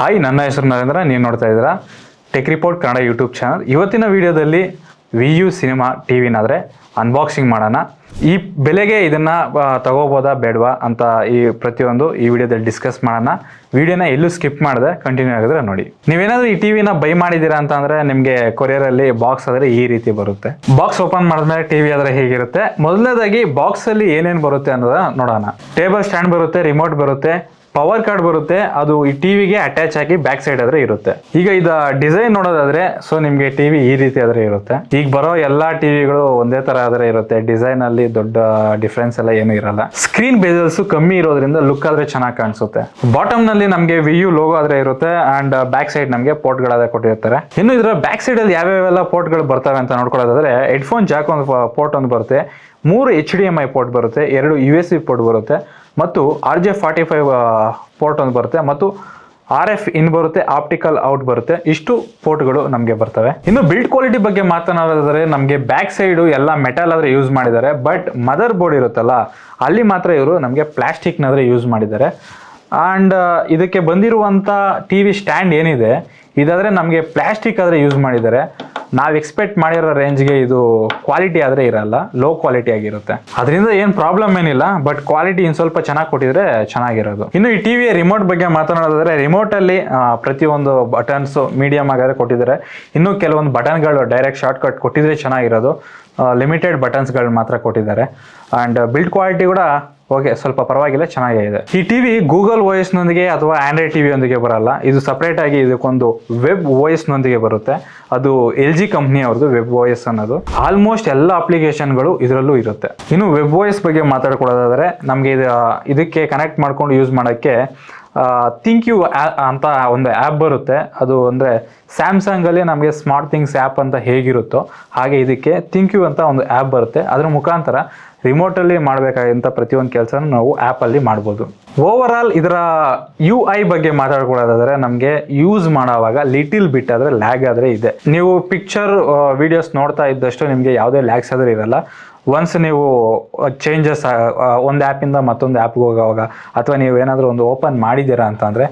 Hi, ನನ್ನ ಹೆಸರು ನರೇಂದ್ರ. ನೀವು ನೋಡ್ತಾ ಇದ್ದೀರಾ tech report Kannada YouTube channel. ಇವತ್ತಿನ ವಿಡಿಯೋದಲ್ಲಿ VU ಸಿನಿಮಾ ಟಿವಿನಾದರೆ ಅನ್ಬಾಕ್ಸಿಂಗ್ ಮಾಡೋಣ. ಈ ಬೆಲೆಗೆ ಇದನ್ನು ತಗೋಬೋದಾ ಬೇಡವಾ ಅಂತ ಪ್ರತಿಯೊಂದು ಈ ವಿಡಿಯೋದಲ್ಲಿ ಡಿಸ್ಕಸ್ ಮಾಡೋಣ. ವಿಡಿಯೋನ ಎಲ್ಲೂ ಸ್ಕಿಪ್ ಮಾಡಿದೆ ಕಂಟಿನ್ಯೂ ಆಗಿದ್ರೆ ನೋಡಿ. ನೀವೇನಾದರೂ ಈ ಟಿವಿನ ಬೈ ಮಾಡಿದ್ದೀರಾ ಅಂತ ಅಂದರೆ ನಿಮಗೆ ಕೊರಿಯರಲ್ಲಿ ಬಾಕ್ಸ್ ಆದರೆ ಈ ರೀತಿ ಬರುತ್ತೆ. ಬಾಕ್ಸ್ ಓಪನ್ ಮಾಡಿದ್ಮೇಲೆ ಟಿವಿ ಆದರೆ ಹೇಗಿರುತ್ತೆ, ಮೊದಲನೇದಾಗಿ ಬಾಕ್ಸಲ್ಲಿ ಏನೇನು ಬರುತ್ತೆ ಅನ್ನೋದನ್ನ ನೋಡೋಣ. ಟೇಬಲ್ ಸ್ಟ್ಯಾಂಡ್ ಬರುತ್ತೆ, ರಿಮೋಟ್ ಬರುತ್ತೆ, ಪವರ್ ಕಾರ್ಡ್ ಬರುತ್ತೆ. ಅದು ಈ ಟಿವಿಗೆ ಅಟ್ಯಾಚ್ ಆಗಿ ಬ್ಯಾಕ್ ಸೈಡ್ ಆದ್ರೆ ಇರುತ್ತೆ. ಈಗ ಇದು ಡಿಸೈನ್ ನೋಡೋದಾದ್ರೆ ನಿಮ್ಗೆ ಟಿವಿ ಈ ರೀತಿ ಆದ್ರೆ ಇರುತ್ತೆ. ಈಗ ಬರೋ ಎಲ್ಲಾ ಟಿವಿಗಳು ಒಂದೇ ತರ ಆದ್ರೆ ಇರುತ್ತೆ. ಡಿಸೈನ್ ಅಲ್ಲಿ ದೊಡ್ಡ ಡಿಫ್ರೆನ್ಸ್ ಎಲ್ಲ ಏನು ಇರಲ್ಲ. ಸ್ಕ್ರೀನ್ ಬೇಜಲ್ಸ್ ಕಮ್ಮಿ ಇರೋದ್ರಿಂದ ಲುಕ್ ಆದ್ರೆ ಚೆನ್ನಾಗಿ ಕಾಣಿಸುತ್ತೆ. ಬಾಟಮ್ ನಲ್ಲಿ ನಮ್ಗೆ VU ಲೋಗೋ ಆದ್ರೆ ಇರುತ್ತೆ ಅಂಡ್ ಬ್ಯಾಕ್ ಸೈಡ್ ನಮ್ಗೆ ಪೋರ್ಟ್ ಗಳಾದ್ರೆ ಕೊಟ್ಟಿರ್ತಾರೆ. ಇನ್ನು ಇದರ ಬ್ಯಾಕ್ ಸೈಡ್ ಅಲ್ಲಿ ಯಾವ್ಯಾವೆಲ್ಲ ಪೋರ್ಟ್ ಗಳು ಬರ್ತವೆ ಅಂತ ನೋಡ್ಕೊಳ್ಳೋದಾದ್ರೆ ಹೆಡ್ಫೋನ್ ಜಾಕ್ ಒಂದು ಪೋರ್ಟ್ ಒಂದು ಬರುತ್ತೆ, 3 HDMI ಪೋರ್ಟ್ ಬರುತ್ತೆ, 2 USB ಪೋರ್ಟ್ ಬರುತ್ತೆ ಮತ್ತು RJ45 ಪೋರ್ಟ್ ಒಂದು ಬರುತ್ತೆ ಮತ್ತು RF ಇನ್ ಬರುತ್ತೆ, ಆಪ್ಟಿಕಲ್ ಔಟ್ ಬರುತ್ತೆ. ಇಷ್ಟು ಪೋರ್ಟ್ಗಳು ನಮಗೆ ಬರ್ತವೆ. ಇನ್ನು ಬಿಲ್ಡ್ ಕ್ವಾಲಿಟಿ ಬಗ್ಗೆ ಮಾತನಾಡಿದ್ರೆ ನಮಗೆ ಬ್ಯಾಕ್ ಸೈಡು ಎಲ್ಲ ಮೆಟಲ್ ಆದ್ರೆ ಯೂಸ್ ಮಾಡಿದ್ದಾರೆ, ಬಟ್ ಮದರ್ ಬೋರ್ಡ್ ಇರುತ್ತಲ್ಲ ಅಲ್ಲಿ ಮಾತ್ರ ಇವರು ನಮಗೆ ಪ್ಲಾಸ್ಟಿಕ್ನಾದ್ರೆ ಯೂಸ್ ಮಾಡಿದ್ದಾರೆ. ಆ್ಯಂಡ್ ಇದಕ್ಕೆ ಬಂದಿರುವಂಥ TV ಸ್ಟ್ಯಾಂಡ್ ಏನಿದೆ ಇದಾದರೆ ನಮಗೆ ಪ್ಲಾಸ್ಟಿಕ್ ಆದರೆ ಯೂಸ್ ಮಾಡಿದ್ದಾರೆ. ನಾವು ಎಕ್ಸ್ಪೆಕ್ಟ್ ಮಾಡಿರೋ ರೇಂಜ್ಗೆ ಇದು ಕ್ವಾಲಿಟಿ ಆದರೆ ಇರಲ್ಲ, ಲೋ ಕ್ವಾಲಿಟಿ ಆಗಿರುತ್ತೆ. ಅದರಿಂದ ಏನು ಪ್ರಾಬ್ಲಮ್ ಏನಿಲ್ಲ, ಬಟ್ ಕ್ವಾಲಿಟಿ ಇನ್ನು ಸ್ವಲ್ಪ ಚೆನ್ನಾಗಿ ಕೊಟ್ಟಿದ್ರೆ ಚೆನ್ನಾಗಿರೋದು. ಇನ್ನು ಈ ಟಿವಿಯ ರಿಮೋಟ್ ಬಗ್ಗೆ ಮಾತನಾಡೋದಾದ್ರೆ ರಿಮೋಟಲ್ಲಿ ಪ್ರತಿಯೊಂದು ಬಟನ್ಸು ಮೀಡಿಯಮ್ ಆಗಿದ್ರೆ ಕೊಟ್ಟಿದ್ದಾರೆ. ಇನ್ನು ಕೆಲವೊಂದು ಬಟನ್ಗಳು ಡೈರೆಕ್ಟ್ ಶಾರ್ಟ್ ಕಟ್ ಕೊಟ್ಟಿದ್ರೆ ಚೆನ್ನಾಗಿರೋದು. ಲಿಮಿಟೆಡ್ ಬಟನ್ಸ್ಗಳು ಮಾತ್ರ ಕೊಟ್ಟಿದ್ದಾರೆ. ಆ್ಯಂಡ್ ಬಿಲ್ಡ್ ಕ್ವಾಲಿಟಿ ಕೂಡ ಓಕೆ, ಸ್ವಲ್ಪ ಪರವಾಗಿಲ್ಲ, ಚೆನ್ನಾಗೇ ಇದೆ. ಈ ಟಿವಿ ಗೂಗಲ್ OS ನೊಂದಿಗೆ ಅಥವಾ ಆಂಡ್ರಾಯ್ಡ್ ಟಿವಿ ಯೊಂದಿಗೆ ಬರಲ್ಲ. ಇದು ಸಪ್ರೇಟ್ ಆಗಿ ಇದಕ್ಕೊಂದು ವೆಬ್ OS ನೊಂದಿಗೆ ಬರುತ್ತೆ. ಅದು LG ಕಂಪ್ನಿ ಅವ್ರದ್ದು ವೆಬ್ OS ಅನ್ನೋದು. ಆಲ್ಮೋಸ್ಟ್ ಎಲ್ಲ ಅಪ್ಲಿಕೇಶನ್ಗಳು ಇದರಲ್ಲೂ ಇರುತ್ತೆ. ಇನ್ನು ವೆಬ್ OS ಬಗ್ಗೆ ಮಾತಾಡ್ಕೊಳ್ಳೋದಾದ್ರೆ ನಮಗೆ ಇದಕ್ಕೆ ಕನೆಕ್ಟ್ ಮಾಡ್ಕೊಂಡು ಯೂಸ್ ಮಾಡೋಕ್ಕೆ ಥಿಂಕ್ಯೂ ಅಂತ ಒಂದು ಆ್ಯಪ್ ಬರುತ್ತೆ. ಅದು ಅಂದರೆ ಸ್ಯಾಮ್ಸಂಗಲ್ಲಿ ನಮಗೆ ಸ್ಮಾರ್ಟ್ ಥಿಂಗ್ಸ್ ಆ್ಯಪ್ ಅಂತ ಹೇಗಿರುತ್ತೋ ಹಾಗೆ ಇದಕ್ಕೆ ಥಿಂಕ್ಯೂ ಅಂತ ಒಂದು ಆ್ಯಪ್ ಬರುತ್ತೆ. ಅದರ ಮುಖಾಂತರ ರಿಮೋಟಲ್ಲಿ ಮಾಡಬೇಕಾದಂಥ ಪ್ರತಿಯೊಂದು ಕೆಲಸನೂ ನಾವು ಆ್ಯಪಲ್ಲಿ ಮಾಡ್ಬೋದು. ಓವರ್ ಆಲ್ ಇದರ UI ಬಗ್ಗೆ ಮಾತಾಡ್ಕೊಳ್ಳೋದಾದರೆ ನಮಗೆ ಯೂಸ್ ಮಾಡೋವಾಗ ಲಿಟಿಲ್ ಬಿಟ್ ಆದರೆ ಲ್ಯಾಗ್ ಆದರೆ ಇದೆ. ನೀವು ಪಿಕ್ಚರ್ ವಿಡಿಯೋಸ್ ನೋಡ್ತಾ ಇದ್ದಷ್ಟು ನಿಮಗೆ ಯಾವುದೇ ಲ್ಯಾಗ್ಸ್ ಆದರೆ ಇರಲ್ಲ. ಒನ್ಸ್ ನೀವು ಚೇಂಜಸ್ ಒಂದು ಆ್ಯಪಿಂದ ಮತ್ತೊಂದು ಆ್ಯಪ್ಗೆ ಹೋಗೋವಾಗ ಅಥವಾ ನೀವು ಏನಾದರೂ ಒಂದು ಓಪನ್ ಮಾಡಿದ್ದೀರಾ ಅಂತಂದರೆ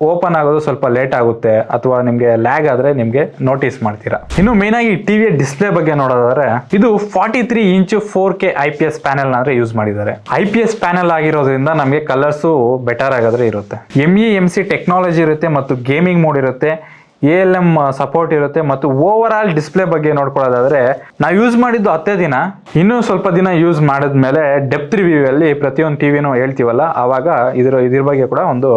ಓಪನ್ ಆಗೋದು ಸ್ವಲ್ಪ ಲೇಟ್ ಆಗುತ್ತೆ ಅಥವಾ ನಿಮಗೆ ಲ್ಯಾಗ್ ಆದರೆ ನಿಮಗೆ ನೋಟಿಸ್ ಮಾಡ್ತೀರಾ. ಇನ್ನು ಮೇಯ್ನಾಗಿ ಟಿವಿಯ ಡಿಸ್ಪ್ಲೇ ಬಗ್ಗೆ ನೋಡೋದಾದ್ರೆ ಇದು 43 ಇಂಚ್ 4K IPS ಪ್ಯಾನೆಲ್ ಅಂದ್ರೆ ಯೂಸ್ ಮಾಡಿದ್ದಾರೆ. IPS ಪ್ಯಾನೆಲ್ ಆಗಿರೋದ್ರಿಂದ ನಮಗೆ ಕಲರ್ಸು ಬೆಟರ್ ಆಗಾದ್ರೆ ಇರುತ್ತೆ. MEMC ಟೆಕ್ನಾಲಜಿ ಇರುತ್ತೆ ಮತ್ತು ಗೇಮಿಂಗ್ ಮೋಡ್ ಇರುತ್ತೆ, ALM ಸಪೋರ್ಟ್ ಇರುತ್ತೆ ಮತ್ತು ಓವರ್ ಆಲ್ ಡಿಸ್ಪ್ಲೇ ಬಗ್ಗೆ ನೋಡ್ಕೊಳ್ಳೋದಾದ್ರೆ ನಾವು ಯೂಸ್ ಮಾಡಿದ್ದು 10 ದಿನ, ಇನ್ನೂ ಸ್ವಲ್ಪ ದಿನ ಯೂಸ್ ಮಾಡಿದ್ಮೇಲೆ ಡೆಪ್ತ್ ರಿವ್ಯೂ ಅಲ್ಲಿ ಪ್ರತಿಯೊಂದು ಟಿವಿನೂ ಹೇಳ್ತೀವಲ್ಲ ಆವಾಗ ಇದ್ರ ಬಗ್ಗೆ ಕೂಡ ಒಂದು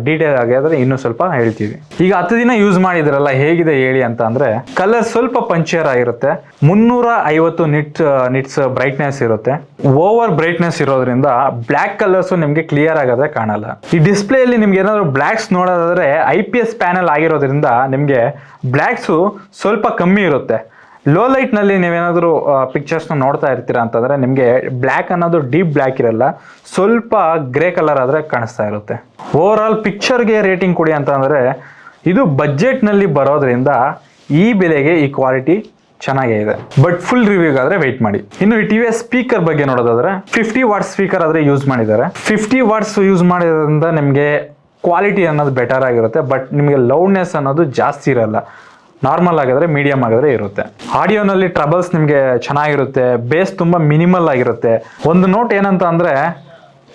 ಡೀಟೇಲ್ ಆಗಿದ್ರೆ ಇನ್ನೂ ಸ್ವಲ್ಪ ಹೇಳ್ತೀವಿ. ಈಗ 10 ದಿನ ಯೂಸ್ ಮಾಡಿದ್ರಲ್ಲ ಹೇಗಿದೆ ಹೇಳಿ ಅಂತ ಅಂದ್ರೆ ಕಲರ್ ಸ್ವಲ್ಪ ಪಂಚಿಯರ್ ಆಗಿರುತ್ತೆ, 350 ನಿಟ್ಸ್ ಬ್ರೈಟ್ನೆಸ್ ಇರುತ್ತೆ. ಓವರ್ ಬ್ರೈಟ್ನೆಸ್ ಇರೋದ್ರಿಂದ ಬ್ಲ್ಯಾಕ್ ಕಲರ್ಸ್ ನಿಮಗೆ ಕ್ಲಿಯರ್ ಆಗೋದೇ ಕಾಣಲ್ಲ. ಈ ಡಿಸ್ಪ್ಲೇಯಲ್ಲಿ ನಿಮ್ಗೆ ಏನಾದ್ರು ಬ್ಲ್ಯಾಕ್ಸ್ ನೋಡೋದಾದ್ರೆ IPS ಪ್ಯಾನೆಲ್ ಆಗಿರೋದ್ರಿಂದ ನಿಮಗೆ ಬ್ಲ್ಯಾಕ್ಸು ಸ್ವಲ್ಪ ಕಮ್ಮಿ ಇರುತ್ತೆ. ಲೋ ಲೈಟ್ನಲ್ಲಿ ನೀವೇನಾದರೂ ಪಿಕ್ಚರ್ಸ್ನ ನೋಡ್ತಾ ಇರ್ತೀರಾ ಅಂತಂದರೆ ನಿಮಗೆ ಬ್ಲ್ಯಾಕ್ ಅನ್ನೋದು ಡೀಪ್ ಬ್ಲ್ಯಾಕ್ ಇರಲ್ಲ, ಸ್ವಲ್ಪ ಗ್ರೇ ಕಲರ್ ಆದರೆ ಕಾಣಿಸ್ತಾ ಇರುತ್ತೆ. ಓವರ್ ಆಲ್ ಪಿಕ್ಚರ್ಗೆ ರೇಟಿಂಗ್ ಕೊಡಿ ಅಂತಂದರೆ ಇದು ಬಜೆಟ್ನಲ್ಲಿ ಬರೋದ್ರಿಂದ ಈ ಬೆಲೆಗೆ ಈ ಕ್ವಾಲಿಟಿ ಚೆನ್ನಾಗೇ ಇದೆ. ಬಟ್ ಫುಲ್ ರಿವ್ಯೂಗಾದರೆ ವೆಯ್ಟ್ ಮಾಡಿ. ಇನ್ನು ಈ ಟಿವಿಯ ಸ್ಪೀಕರ್ ಬಗ್ಗೆ ನೋಡೋದಾದ್ರೆ 50 ವಾಟ್ಸ್ ಸ್ಪೀಕರ್ ಆದರೆ ಯೂಸ್ ಮಾಡಿದ್ದಾರೆ. 50 ವಾಟ್ಸ್ ಯೂಸ್ ಮಾಡಿರೋದ್ರಿಂದ ನಿಮಗೆ ಕ್ವಾಲಿಟಿ ಅನ್ನೋದು ಬೆಟರ್ ಆಗಿರುತ್ತೆ, ಬಟ್ ನಿಮಗೆ ಲೌಡ್ನೆಸ್ ಅನ್ನೋದು ಜಾಸ್ತಿ ಇರಲ್ಲ. ನಾರ್ಮಲ್ ಆಗಿದ್ರೆ ಮೀಡಿಯಮ್ ಆಗಿದ್ರೆ ಇರುತ್ತೆ. ಆಡಿಯೋನಲ್ಲಿ ಟ್ರಬಲ್ಸ್ ನಿಮಗೆ ಚೆನ್ನಾಗಿರುತ್ತೆ, ಬೇಸ್ ತುಂಬ ಮಿನಿಮಲ್ ಆಗಿರುತ್ತೆ. ಒಂದು ನೋಟ್ ಏನಂತ ಅಂದರೆ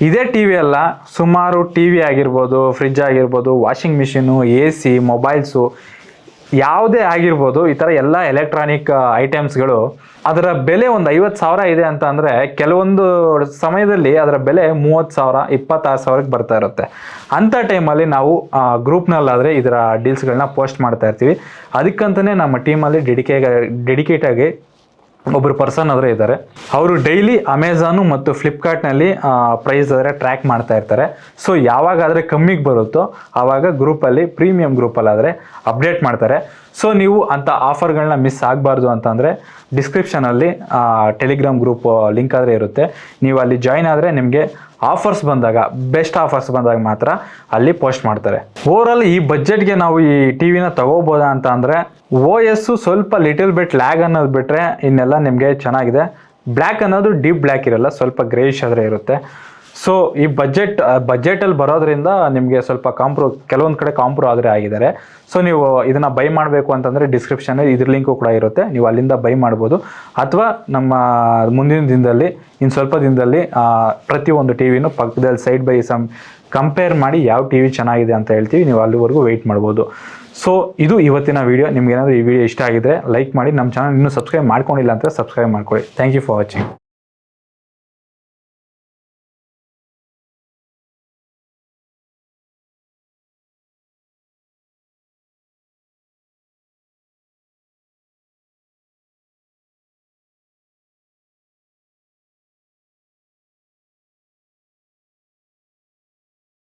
ಇದೇ ಟಿವಿ ಅಲ್ಲ, ಸುಮಾರು ಟಿವಿ ಆಗಿರ್ಬೋದು, ಫ್ರಿಜ್ ಆಗಿರ್ಬೋದು, ವಾಷಿಂಗ್ ಮಿಷಿನು, AC, ಮೊಬೈಲ್ಸು ಯಾವುದೇ ಆಗಿರ್ಬೋದು, ಈ ಥರ ಎಲ್ಲ ಎಲೆಕ್ಟ್ರಾನಿಕ್ ಐಟಮ್ಸ್ಗಳು ಅದರ ಬೆಲೆ ಒಂದು 50,000 ಇದೆ ಅಂತ ಅಂದರೆ ಕೆಲವೊಂದು ಸಮಯದಲ್ಲಿ ಅದರ ಬೆಲೆ 30,000 26,000ಕ್ಕೆ ಬರ್ತಾ ಇರುತ್ತೆ. ಅಂಥ ಟೈಮಲ್ಲಿ ನಾವು ಗ್ರೂಪ್ನಲ್ಲಾದರೆ ಇದರ ಡೀಲ್ಸ್ಗಳನ್ನ ಪೋಸ್ಟ್ ಮಾಡ್ತಾ ಇರ್ತೀವಿ. ಅದಕ್ಕಂತಲೇ ನಮ್ಮ ಟೀಮಲ್ಲಿ ಡೆಡಿಕೇಟ್ ಆಗಿ ಒಬ್ಬರು ಪರ್ಸನ್ ಆದರೆ ಇದ್ದಾರೆ. ಅವರು ಡೈಲಿ ಅಮೆಝಾನು ಮತ್ತು ಫ್ಲಿಪ್ಕಾರ್ಟ್ನಲ್ಲಿ ಪ್ರೈಸ್ ಆದರೆ ಟ್ರ್ಯಾಕ್ ಮಾಡ್ತಾ ಇರ್ತಾರೆ. ಸೊ ಯಾವಾಗಾದರೆ ಕಮ್ಮಿಗೆ ಬರುತ್ತೋ ಆವಾಗ ಗ್ರೂಪಲ್ಲಿ ಪ್ರೀಮಿಯಂ ಗ್ರೂಪಲ್ಲಾದರೆ ಅಪ್ಡೇಟ್ ಮಾಡ್ತಾರೆ. ಸೊ ನೀವು ಅಂಥ ಆಫರ್ಗಳನ್ನ ಮಿಸ್ ಆಗಬಾರ್ದು ಅಂತಂದರೆ ಡಿಸ್ಕ್ರಿಪ್ಷನಲ್ಲಿ ಟೆಲಿಗ್ರಾಮ್ ಗ್ರೂಪ್ ಲಿಂಕ್ ಆದರೆ ಇರುತ್ತೆ. ನೀವು ಅಲ್ಲಿ ಜಾಯ್ನ್ ಆದರೆ ನಿಮಗೆ ಆಫರ್ಸ್ ಬಂದಾಗ, ಬೆಸ್ಟ್ ಆಫರ್ಸ್ ಬಂದಾಗ ಮಾತ್ರ ಅಲ್ಲಿ ಪೋಸ್ಟ್ ಮಾಡ್ತಾರೆ. ಓವರಾಲ್ ಈ ಬಜೆಟ್ಗೆ ನಾವು ಈ ಟಿವಿನ ತಗೋಬೋದಾ ಅಂತ ಅಂದರೆ OS ಸ್ವಲ್ಪ ಲಿಟಲ್ ಬಿಟ್ ಲ್ಯಾಗ್ ಅನ್ನೋದು ಬಿಟ್ಟರೆ ಇನ್ನೆಲ್ಲ ನಿಮಗೆ ಚೆನ್ನಾಗಿದೆ. ಬ್ಲ್ಯಾಕ್ ಅನ್ನೋದು ಡೀಪ್ ಬ್ಲ್ಯಾಕ್ ಇರಲ್ಲ, ಸ್ವಲ್ಪ ಗ್ರೇಯಿಶ್ ಆದರೆ ಇರುತ್ತೆ. ಸೊ ಈ ಬಜೆಟಲ್ಲಿ ಬರೋದ್ರಿಂದ ನಿಮಗೆ ಸ್ವಲ್ಪ ಕೆಲವೊಂದು ಕಡೆ ಕಾಂಪ್ರೋ ಆದರೆ ಆಗಿದ್ದಾರೆ. ಸೊ ನೀವು ಇದನ್ನು ಬೈ ಮಾಡಬೇಕು ಅಂತಂದರೆ ಡಿಸ್ಕ್ರಿಪ್ಷನ್ ಇದ್ರ ಲಿಂಕು ಕೂಡ ಇರುತ್ತೆ, ನೀವು ಅಲ್ಲಿಂದ ಬೈ ಮಾಡ್ಬೋದು. ಅಥವಾ ನಮ್ಮ ಮುಂದಿನ ದಿನದಲ್ಲಿ ಸ್ವಲ್ಪ ದಿನದಲ್ಲಿ ಪ್ರತಿಯೊಂದು ಟಿ ವಿನೂ ಪಕ್ಕದಲ್ಲಿ ಸೈಡ್ ಬೈ ಕಂಪೇರ್ ಮಾಡಿ ಯಾವ ಟಿ ವಿ ಚೆನ್ನಾಗಿದೆ ಅಂತ ಹೇಳ್ತೀವಿ, ನೀವು ಅಲ್ಲಿವರೆಗೂ ವೆಯ್ಟ್ ಮಾಡ್ಬೋದು. ಸೊ ಇದು ಇವತ್ತಿನ ವೀಡಿಯೋ. ನಿಮ್ಗೆ ಏನಾದರೂ ಈ ವಿಡಿಯೋ ಇಷ್ಟ ಆಗಿದ್ರೆ ಲೈಕ್ ಮಾಡಿ, ನಮ್ಮ ಚಾನಲ್ ಇನ್ನೂ ಸಬ್ಸ್ಕ್ರೈಬ್ ಮಾಡ್ಕೊಂಡಿಲ್ಲ ಅಂತ ಸಬ್ಸ್ಕ್ರೈಬ್ ಮಾಡ್ಕೊಳ್ಳಿ. Thank you for watching.